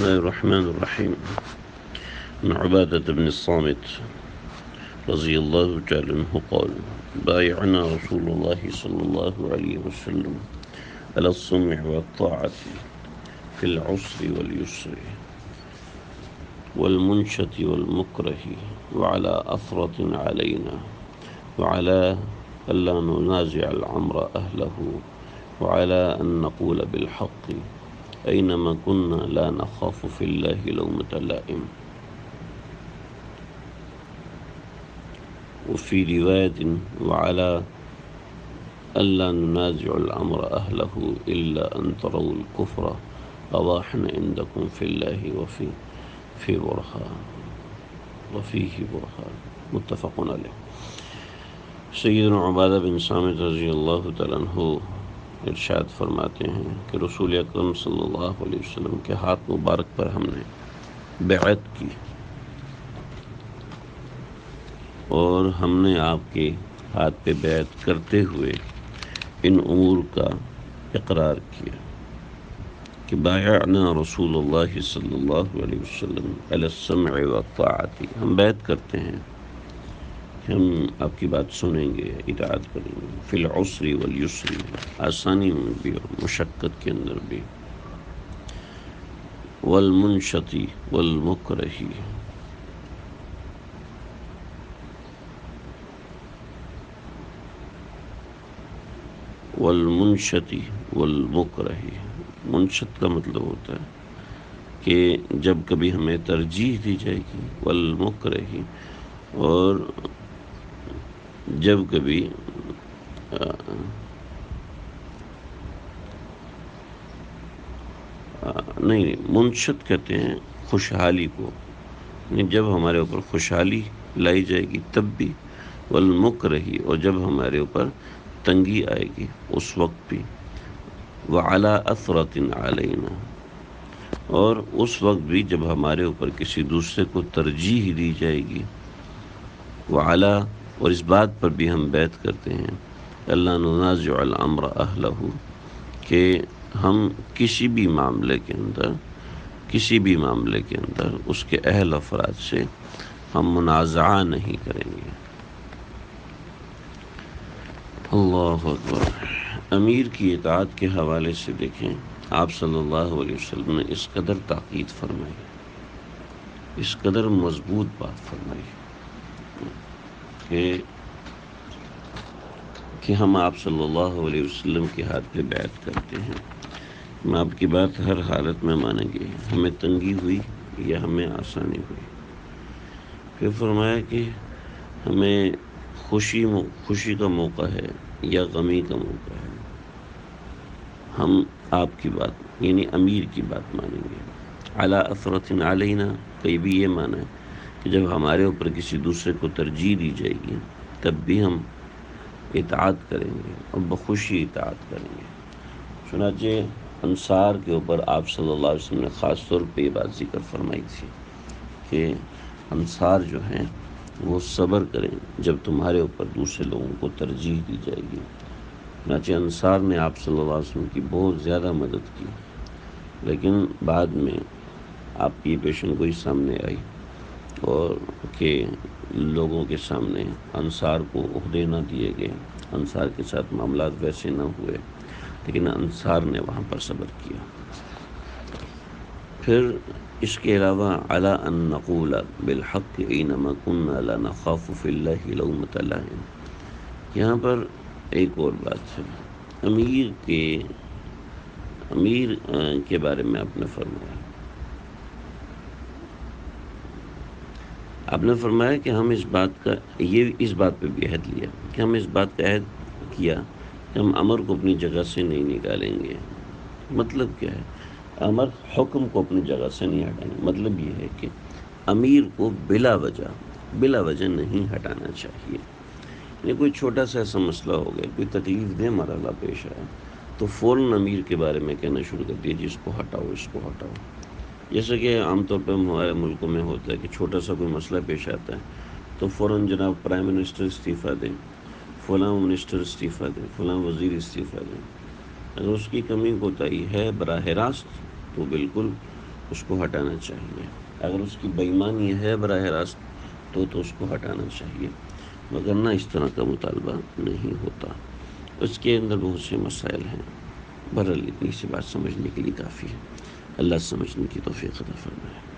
الله الرحمن الرحيم. عن عبادة بن الصامت رضي الله تعالى عنه قال: بايعنا رسول الله صلى الله عليه وسلم على السمع والطاعة في العسر واليسر والمنشة والمكره وعلى أثرة علينا وعلى ألا ننازع الأمر أهله وعلى أن نقول بالحق أينما كنا لا نخاف في الله لومة لائم. وفي رواية وعلى ألا ننازع الأمر أهله إلا أن تروا الكفر أضاحا عندكم في الله وفيه برهان. متفق علیہ. سیدنا عبادہ بن صامت رضی اللہ تعالیٰ عنہ ارشاد فرماتے ہیں کہ رسول اکرم صلی اللہ علیہ وسلم کے ہاتھ مبارک پر ہم نے بیعت کی اور ہم نے آپ کے ہاتھ پہ بیعت کرتے ہوئے ان امور کا اقرار کیا کہ بایعنا رسول اللہ صلی اللہ علیہ وسلم علی السمع والطاعۃ، ہم بیعت کرتے ہیں کہ ہم آپ کی بات سنیں گے، اطاعت کریں گے، فی العسر والیسر، آسانی میں بھی اور مشقت کے اندر بھی، والمنشط والمکرہ، والمنشط والمکرہ. منشط کا مطلب ہوتا ہے کہ جب کبھی ہمیں ترجیح دی جائے گی، والمکرہ، اور جب کبھی نہیں، منشط کہتے ہیں خوشحالی کو، جب ہمارے اوپر خوشحالی لائی جائے گی تب بھی، والمکرہ، اور جب ہمارے اوپر تنگی آئے گی اس وقت بھی، وعلی اثرۃ علینا، اور اس وقت بھی جب ہمارے اوپر کسی دوسرے کو ترجیح دی جائے گی، وعلی، اور اس بات پر بھی ہم بیعت کرتے ہیں، اللہ ننازع الامر اہلہ، کہ ہم کسی بھی معاملے کے اندر اس کے اہل افراد سے ہم منازعہ نہیں کریں گے. اللہ اکبر. امیر کی اطاعت کے حوالے سے دیکھیں، آپ صلی اللہ علیہ وسلم نے اس قدر تاکید فرمائی، اس قدر مضبوط بات فرمائی کہ ہم آپ صلی اللہ علیہ وسلم کے ہاتھ پہ بیعت کرتے ہیں، ہم آپ کی بات ہر حالت میں مانیں گے، ہمیں تنگی ہوئی یا ہمیں آسانی ہوئی. پھر فرمایا کہ ہمیں خوشی کا موقع ہے یا غمی کا موقع ہے، ہم آپ کی بات یعنی امیر کی بات مانیں گے. علی اثرۃ علینا، کئی بھی یہ مانا ہے کہ جب ہمارے اوپر کسی دوسرے کو ترجیح دی جائے گی تب بھی ہم اطاعت کریں گے اور بخوشی اطاعت کریں گے. چنانچہ انصار کے اوپر آپ صلی اللہ علیہ وسلم نے خاص طور پہ یہ بات ذکر فرمائی تھی کہ انصار جو ہیں وہ صبر کریں جب تمہارے اوپر دوسرے لوگوں کو ترجیح دی جائے گی. چنانچہ انصار نے آپ صلی اللہ علیہ وسلم کی بہت زیادہ مدد کی، لیکن بعد میں آپ کی پیشن گوئی سامنے آئی اور کہ لوگوں کے سامنے انصار کو عہدے نہ دیے گئے، انصار کے ساتھ معاملات ویسے نہ ہوئے، لیکن انصار نے وہاں پر صبر کیا. پھر اس کے علاوہ علی ان نقول بالحق اینما کنا لا نخاف فی اللہ لومۃ لائم، یہاں پر ایک اور بات ہے. امیر کے بارے میں آپ نے فرمایا کہ ہم اس بات پہ بھی عہد لیا کہ ہم اس بات کا عہد کیا کہ ہم امر کو اپنی جگہ سے نہیں نکالیں گے. مطلب کیا ہے؟ امر حکم کو اپنی جگہ سے نہیں ہٹائیں گے. مطلب یہ ہے کہ امیر کو بلا وجہ نہیں ہٹانا چاہیے. یعنی کوئی چھوٹا سا ایسا مسئلہ ہو گیا، کوئی تکلیف دہ مرحلہ پیش آیا تو فوراً امیر کے بارے میں کہنا شروع کر دیا جی اس کو ہٹاؤ. جیسا کہ عام طور پہ ہمارے ملکوں میں ہوتا ہے کہ چھوٹا سا کوئی مسئلہ پیش آتا ہے تو فوراً جناب پرائم منسٹر استعفیٰ دیں، فلاں منسٹر استعفیٰ دیں، فلاں وزیر استعفیٰ دیں. اگر اس کی کمی کوتاہی ہے براہ راست تو بالکل اس کو ہٹانا چاہیے. اگر اس کی بےایمانی ہے براہ راست تو اس کو ہٹانا چاہیے، مگر نہ اس طرح کا مطالبہ نہیں ہوتا. اس کے اندر بہت سے مسائل ہیں. بہرحال اتنی سی بات سمجھنے کے لیے کافی ہے. اللہ سمجھنے کی توفیق عطا فرمائے.